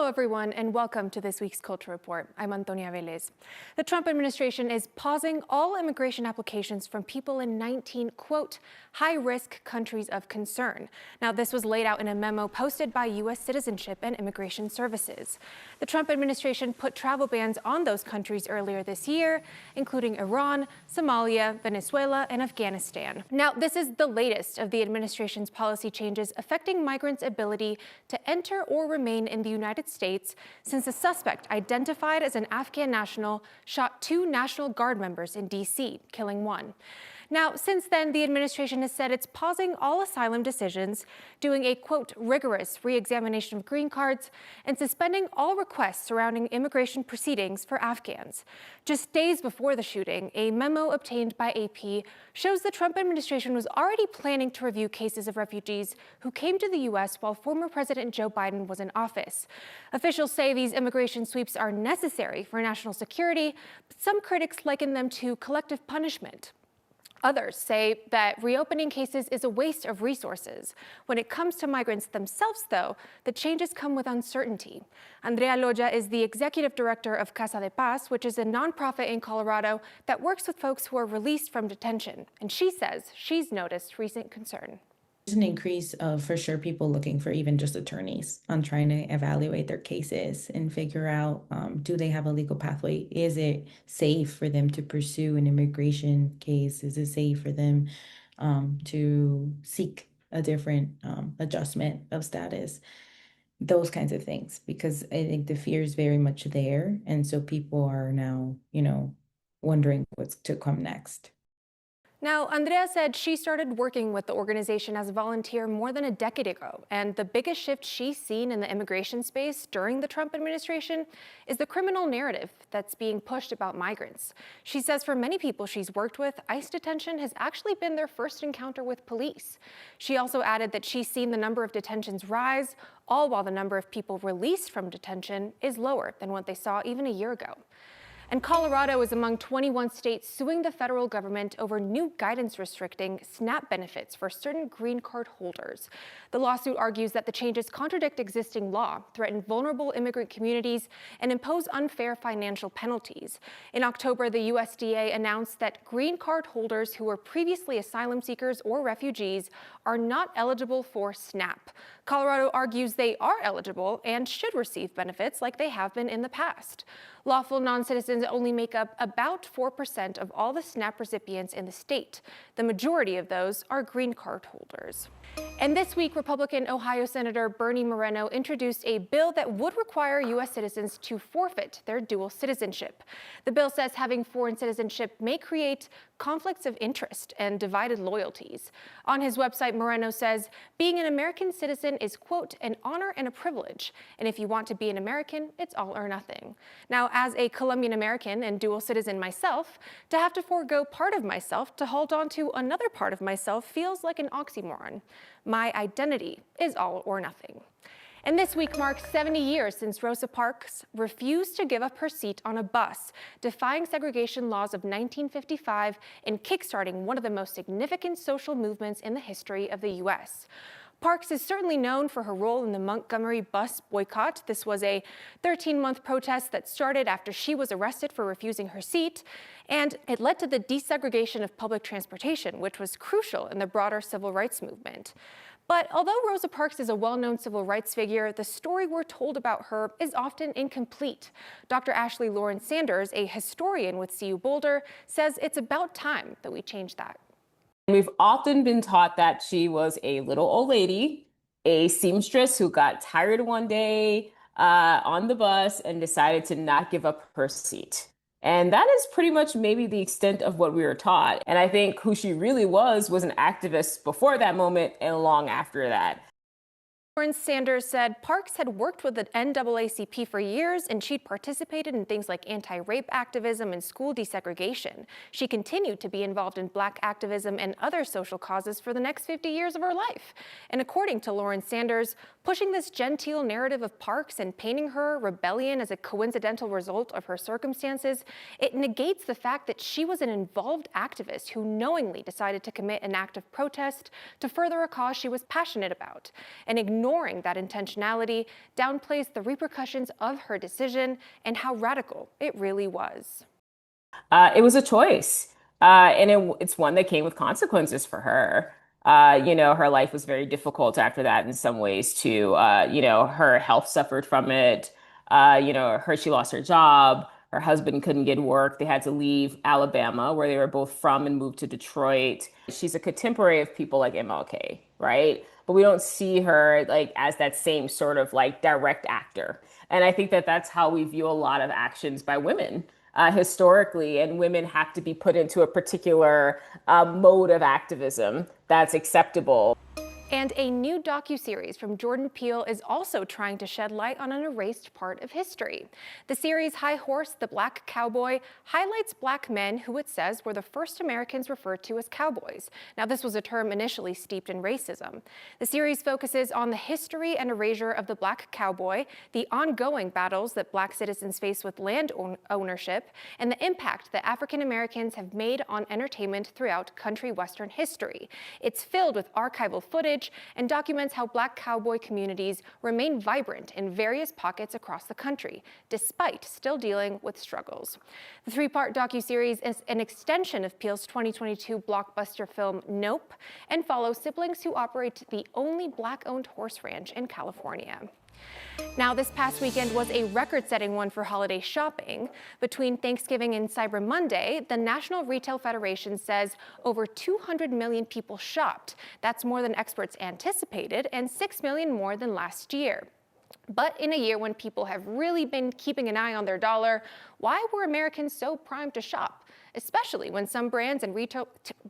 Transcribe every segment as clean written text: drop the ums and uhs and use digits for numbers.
everyone, and welcome to this week's Culture Report. I'm Antonia Velez. The Trump administration is pausing all immigration applications from people in 19, quote, high-risk countries of concern. Now, this was laid out in a memo posted by U.S. Citizenship and Immigration Services. The Trump administration put travel bans on those countries earlier this year, including Iran, Somalia, Venezuela, and Afghanistan. Now, this is the latest of the administration's policy changes affecting migrants' ability to enter or remain in the United States since a suspect identified as an Afghan national shot 2 National Guard members in D.C., killing one. Now, since then, the administration has said it's pausing all asylum decisions, doing a, quote, rigorous re-examination of green cards, and suspending all requests surrounding immigration proceedings for Afghans. Just days before the shooting, a memo obtained by AP shows the Trump administration was already planning to review cases of refugees who came to the U.S. while former President Joe Biden was in office. Officials say these immigration sweeps are necessary for national security, but some critics liken them to collective punishment. Others say that reopening cases is a waste of resources. When it comes to migrants themselves, though, the changes come with uncertainty. Andrea Loya is the executive director of Casa de Paz, which is a nonprofit in Colorado that works with folks who are released from detention. And she says she's noticed recent concern. There's an increase of, for sure, people looking for even just attorneys on trying to evaluate their cases and figure out, do they have a legal pathway? Is it safe for them to pursue an immigration case? Is it safe for them to seek a different adjustment of status? Those kinds of things, because I think the fear is very much there. And so people are now, wondering what's to come next. Now, Andrea said she started working with the organization as a volunteer more than a decade ago, and the biggest shift she's seen in the immigration space during the Trump administration is the criminal narrative that's being pushed about migrants. She says for many people she's worked with, ICE detention has actually been their first encounter with police. She also added that she's seen the number of detentions rise, all while the number of people released from detention is lower than what they saw even a year ago. And Colorado is among 21 states suing the federal government over new guidance restricting SNAP benefits for certain green card holders. The lawsuit argues that the changes contradict existing law, threaten vulnerable immigrant communities, and impose unfair financial penalties. In October, the USDA announced that green card holders who were previously asylum seekers or refugees are not eligible for SNAP. Colorado argues they are eligible and should receive benefits like they have been in the past. Lawful non-citizens only make up about 4% of all the SNAP recipients in the state. The majority of those are green card holders. And this week, Republican Ohio Senator Bernie Moreno introduced a bill that would require U.S. citizens to forfeit their dual citizenship. The bill says having foreign citizenship may create conflicts of interest and divided loyalties. On his website, Moreno says, being an American citizen is, quote, an honor and a privilege. And if you want to be an American, it's all or nothing. Now, as a Colombian American and dual citizen myself, to have to forego part of myself to hold on to another part of myself feels like an oxymoron. My identity is all or nothing. And this week marks 70 years since Rosa Parks refused to give up her seat on a bus, defying segregation laws of 1955 and kickstarting one of the most significant social movements in the history of the U.S. Parks is certainly known for her role in the Montgomery bus boycott. This was a 13-month protest that started after she was arrested for refusing her seat, and it led to the desegregation of public transportation, which was crucial in the broader civil rights movement. But although Rosa Parks is a well-known civil rights figure, the story we're told about her is often incomplete. Dr. Ashley Lauren Sanders, a historian with CU Boulder, says it's about time that we change that. We've often been taught that she was a little old lady, a seamstress who got tired one day on the bus and decided to not give up her seat. And that is pretty much maybe the extent of what we were taught. And I think who she really was an activist before that moment and long after that. Lauren Sanders said Parks had worked with the NAACP for years, and she'd participated in things like anti-rape activism and school desegregation. She continued to be involved in Black activism and other social causes for the next 50 years of her life. And according to Lauren Sanders, pushing this genteel narrative of Parks and painting her rebellion as a coincidental result of her circumstances, it negates the fact that she was an involved activist who knowingly decided to commit an act of protest to further a cause she was passionate about, and ignoring ignoring that intentionality downplays the repercussions of her decision and how radical it really was. It was a choice, and it's one that came with consequences for her. Her life was very difficult after that in some ways too. Her health suffered from it. She lost her job. Her husband couldn't get work. They had to leave Alabama, where they were both from, and move to Detroit. She's a contemporary of people like MLK, right? But we don't see her like as that same sort of like direct actor. And I think that that's how we view a lot of actions by women historically, and women have to be put into a particular mode of activism that's acceptable. And a new docuseries from Jordan Peele is also trying to shed light on an erased part of history. The series High Horse, the Black Cowboy highlights Black men who it says were the first Americans referred to as cowboys. Now, this was a term initially steeped in racism. The series focuses on the history and erasure of the Black cowboy, the ongoing battles that Black citizens face with land ownership, and the impact that African Americans have made on entertainment throughout country Western history. It's filled with archival footage and documents how Black cowboy communities remain vibrant in various pockets across the country, despite still dealing with struggles. The three-part docuseries is an extension of Peele's 2022 blockbuster film Nope, and follows siblings who operate the only Black-owned horse ranch in California. Now, this past weekend was a record-setting one for holiday shopping. Between Thanksgiving and Cyber Monday, the National Retail Federation says over 200 million people shopped. That's more than experts anticipated and 6 million more than last year. But in a year when people have really been keeping an eye on their dollar, why were Americans so primed to shop? Especially when some brands and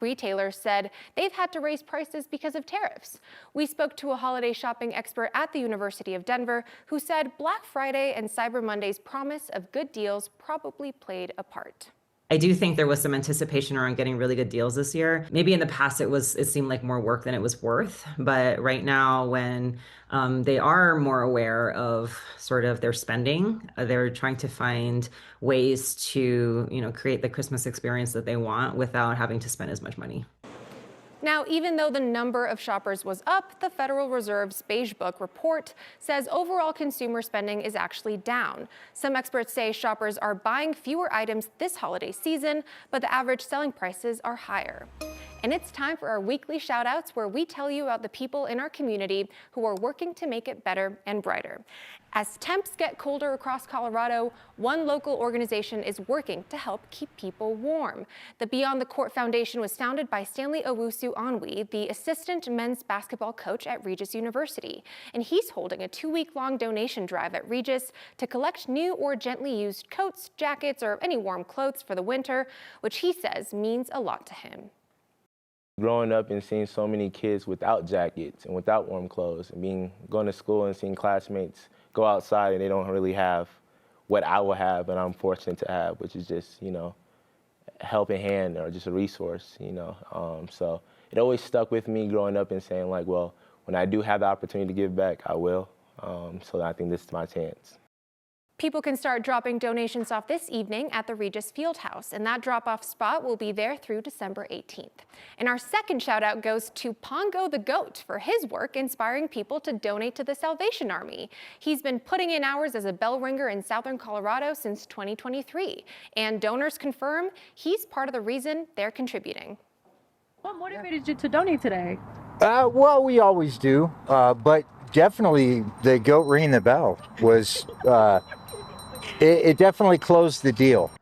retailers said they've had to raise prices because of tariffs. We spoke to a holiday shopping expert at the University of Denver who said Black Friday and Cyber Monday's promise of good deals probably played a part. I do think there was some anticipation around getting really good deals this year. Maybe in the past it seemed like more work than it was worth. But right now, when they are more aware of sort of their spending, they're trying to find ways to, create the Christmas experience that they want without having to spend as much money. Now, even though the number of shoppers was up, the Federal Reserve's Beige Book report says overall consumer spending is actually down. Some experts say shoppers are buying fewer items this holiday season, but the average selling prices are higher. And it's time for our weekly shout-outs, where we tell you about the people in our community who are working to make it better and brighter. As temps get colder across Colorado, one local organization is working to help keep people warm. The Beyond the Court Foundation was founded by Stanley Owusu-Onwe, the assistant men's basketball coach at Regis University. And he's holding a 2-week-long donation drive at Regis to collect new or gently used coats, jackets, or any warm clothes for the winter, which he says means a lot to him. Growing up and seeing so many kids without jackets and without warm clothes, and going to school and seeing classmates go outside and they don't really have what I will have and I'm fortunate to have, which is just, a helping hand or just a resource, So it always stuck with me growing up and saying like, well, when I do have the opportunity to give back, I will. So I think this is my chance. People can start dropping donations off this evening at the Regis Fieldhouse, and that drop-off spot will be there through December 18th. And our second shout-out goes to Pongo the Goat for his work inspiring people to donate to the Salvation Army. He's been putting in hours as a bell ringer in southern Colorado since 2023, and donors confirm he's part of the reason they're contributing. What motivated you to donate today? Well, we always do, but definitely the goat ringing the bell was... It definitely closed the deal.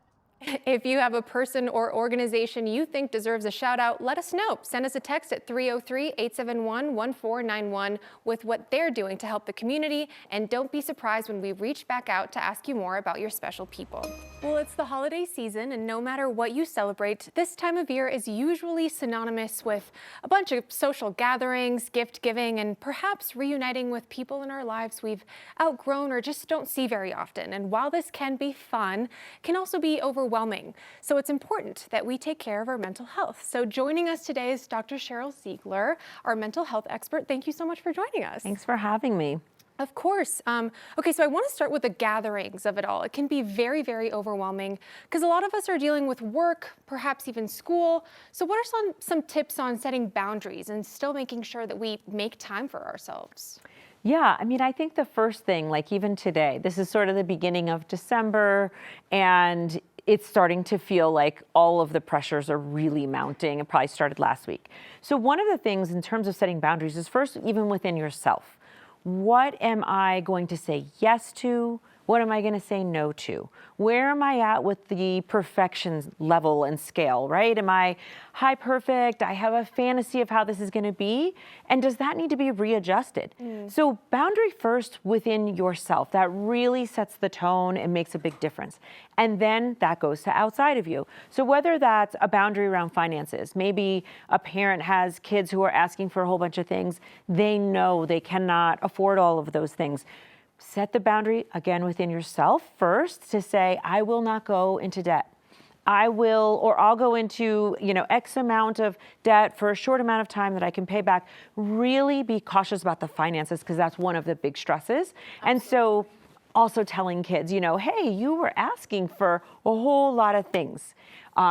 If you have a person or organization you think deserves a shout out, let us know. Send us a text at 303-871-1491 with what they're doing to help the community. And don't be surprised when we reach back out to ask you more about your special people. Well, it's the holiday season, and no matter what you celebrate, this time of year is usually synonymous with a bunch of social gatherings, gift giving, and perhaps reuniting with people in our lives we've outgrown or just don't see very often. And while this can be fun, it can also be overwhelming. So it's important that we take care of our mental health. So joining us today is Dr. Cheryl Ziegler, our mental health expert. Thank you so much for joining us. Thanks for having me. Of course. Okay, so I want to start with the gatherings of it all. It can be very, very overwhelming because a lot of us are dealing with work, perhaps even school. So what are some tips on setting boundaries and still making sure that we make time for ourselves? Yeah, I mean, I think the first thing, like even today, this is sort of the beginning of December, and it's starting to feel like all of the pressures are really mounting. It probably started last week. So one of the things in terms of setting boundaries is first, even within yourself. What am I going to say yes to? What am I going to say no to? Where am I at with the perfection level and scale, right? Am I high perfect? I have a fantasy of how this is going to be. And does that need to be readjusted? So boundary first within yourself. That really sets the tone and makes a big difference. And then that goes to outside of you. So whether that's a boundary around finances, maybe a parent has kids who are asking for a whole bunch of things. They know they cannot afford all of those things. Set the boundary again within yourself first to say, I will not go into debt. I'll go into, X amount of debt for a short amount of time that I can pay back. Really be cautious about the finances because that's one of the big stresses. And so also telling kids, hey, you were asking for a whole lot of things.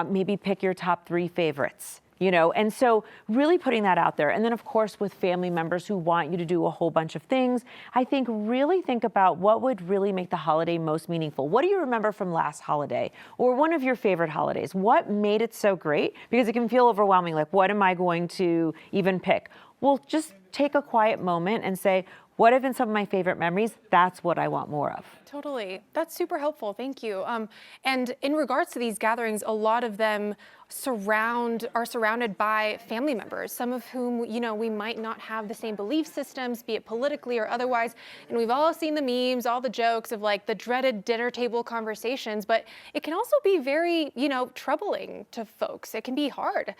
Maybe pick your top 3 favorites. And so really putting that out there. And then, of course, with family members who want you to do a whole bunch of things, I think really think about what would really make the holiday most meaningful. What do you remember from last holiday or one of your favorite holidays? What made it so great? Because it can feel overwhelming. Like, what am I going to even pick? Well, just take a quiet moment and say, what have been some of my favorite memories? That's what I want more of. Totally. That's super helpful. Thank you. And in regards to these gatherings, a lot of them are surrounded by family members, some of whom, we might not have the same belief systems, be it politically or otherwise. And we've all seen the memes, all the jokes of like the dreaded dinner table conversations, but it can also be very, troubling to folks. It can be hard.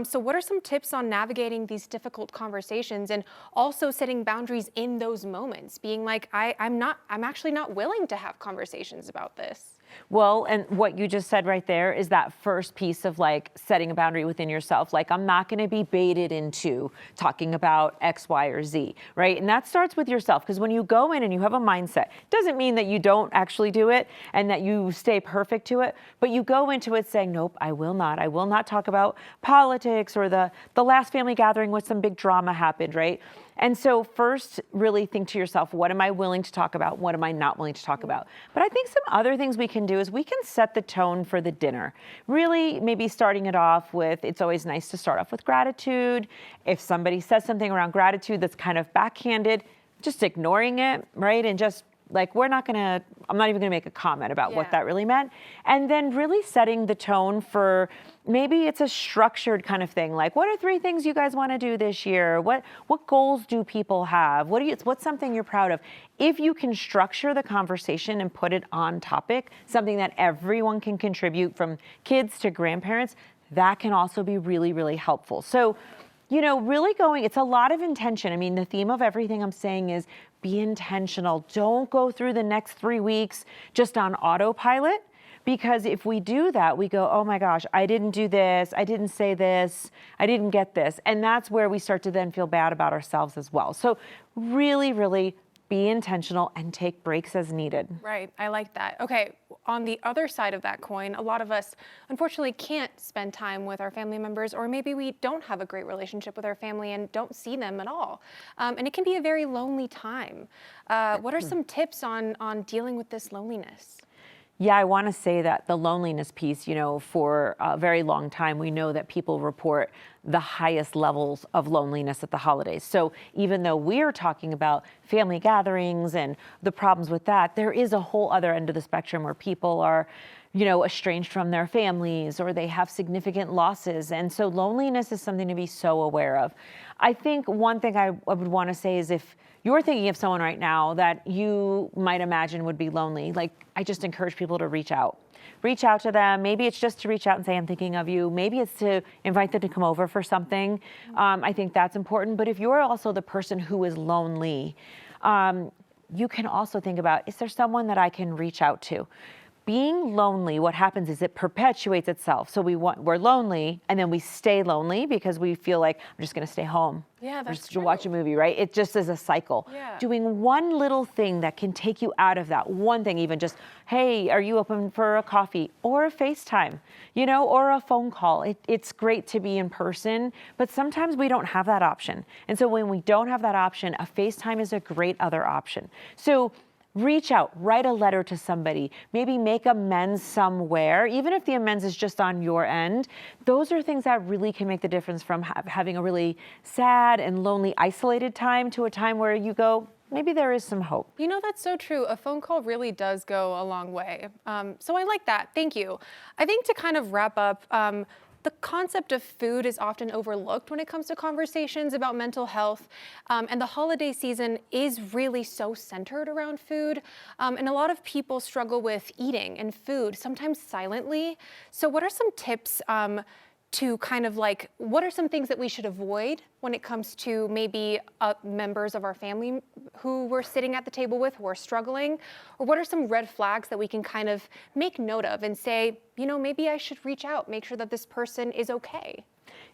So what are some tips on navigating these difficult conversations and also setting boundaries in those moments, being like, I'm actually not willing to have conversations about this? Well, and what you just said right there is that first piece of like setting a boundary within yourself. Like, I'm not going to be baited into talking about X, Y, or Z, right? And that starts with yourself, because when you go in and you have a mindset, it doesn't mean that you don't actually do it and that you stay perfect to it, but you go into it saying, nope, I will not talk about politics or the last family gathering where some big drama happened, right? And so first, really think to yourself, what am I willing to talk about? What am I not willing to talk about? But I think some other things we can do is we can set the tone for the dinner. Really, maybe starting it off with, it's always nice to start off with gratitude. If somebody says something around gratitude that's kind of backhanded, just ignoring it, right? And just like, I'm not even gonna make a comment about what that really meant. And then really setting the tone for, maybe it's a structured kind of thing. Like, what are 3 things you guys wanna do this year? What goals do people have? What's something you're proud of? If you can structure the conversation and put it on topic, something that everyone can contribute from kids to grandparents, that can also be really, really helpful. So, really it's a lot of intention. I mean, the theme of everything I'm saying is be intentional. Don't go through the next 3 weeks just on autopilot, because if we do that, we go, oh my gosh, I didn't do this, I didn't say this, I didn't get this. And that's where we start to then feel bad about ourselves as well. So really, really be intentional and take breaks as needed. Right, I like that. Okay, on the other side of that coin, a lot of us unfortunately can't spend time with our family members, or maybe we don't have a great relationship with our family and don't see them at all. And it can be a very lonely time. What are some tips on dealing with this loneliness? Yeah, I want to say that the loneliness piece, for a very long time, we know that people report the highest levels of loneliness at the holidays. So even though we're talking about family gatherings and the problems with that, there is a whole other end of the spectrum where people are, estranged from their families, or they have significant losses. And so loneliness is something to be so aware of. I think one thing I would want to say is, if you're thinking of someone right now that you might imagine would be lonely, like, I just encourage people to reach out. Reach out to them. Maybe it's just to reach out and say, I'm thinking of you. Maybe it's to invite them to come over for something. I think that's important. But if you're also the person who is lonely, you can also think about, is there someone that I can reach out to? being lonely, what happens is it perpetuates itself. So we're lonely, and then we stay lonely because we feel like I'm just going to stay home. Yeah, that's just to watch a movie, right? It just is a cycle. Yeah. Doing one little thing that can take you out of that one thing, even just, hey, are you open for a coffee or a FaceTime, or a phone call? It's great to be in person, but sometimes we don't have that option. And so when we don't have that option, a FaceTime is a great other option. So reach out, write a letter to somebody, maybe make amends somewhere, even if the amends is just on your end. Those are things that really can make the difference from having a really sad and lonely, isolated time to a time where you go, maybe there is some hope. That's so true. A phone call really does go a long way. So I like that. Thank you. I think to kind of wrap up, the concept of food is often overlooked when it comes to conversations about mental health, and the holiday season is really so centered around food, and a lot of people struggle with eating and food, sometimes silently. So what are some tips to kind of what are some things that we should avoid when it comes to maybe members of our family who we're sitting at the table with who are struggling? Or what are some red flags that we can kind of make note of and say, maybe I should reach out, make sure that this person is okay?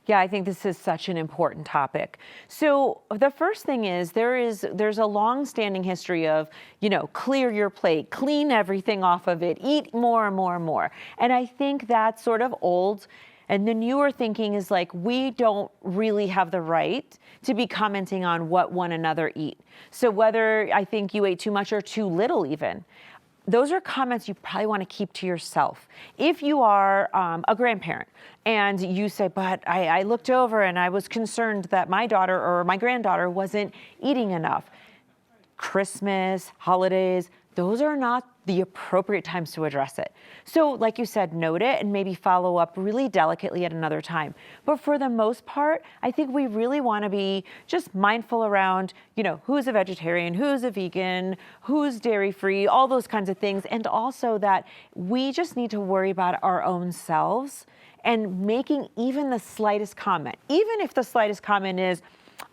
Yeah, I think this is such an important topic. So the first thing is there's a long-standing history of, clear your plate, clean everything off of it, eat more and more and more. And I think that's sort of old. And the newer thinking is we don't really have the right to be commenting on what one another eat. So whether I think you ate too much or too little even, those are comments you probably want to keep to yourself. If you are a grandparent and you say, but I looked over and I was concerned that my daughter or my granddaughter wasn't eating enough. Christmas, holidays, those are not the appropriate times to address it. So like you said, note it and maybe follow up really delicately at another time. But for the most part, I think we really want to be just mindful around, who's a vegetarian, who's a vegan, who's dairy-free, all those kinds of things. And also that we just need to worry about our own selves and making even the slightest comment, even if the slightest comment is,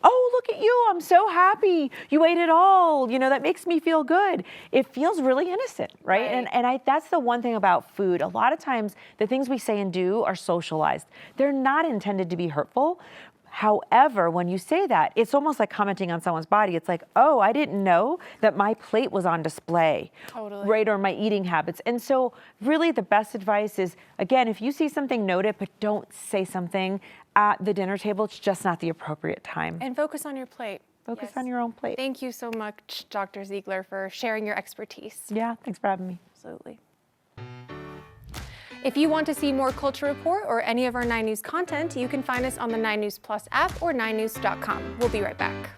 oh, look at you, I'm so happy. You ate it all. That makes me feel good. It feels really innocent, right? And that's the one thing about food. A lot of times, the things we say and do are socialized. They're not intended to be hurtful. However, when you say that, it's almost like commenting on someone's body. It's like, oh, I didn't know that my plate was on display, Totally. Right? Or my eating habits. And so really the best advice is, again, if you see something, note it, but don't say something at the dinner table. It's just not the appropriate time. And focus on your plate. Focus on your own plate. Thank you so much, Dr. Ziegler, for sharing your expertise. Yeah, thanks for having me. Absolutely. If you want to see more Culture Report or any of our 9 News content, you can find us on the 9 News Plus app or 9news.com. We'll be right back.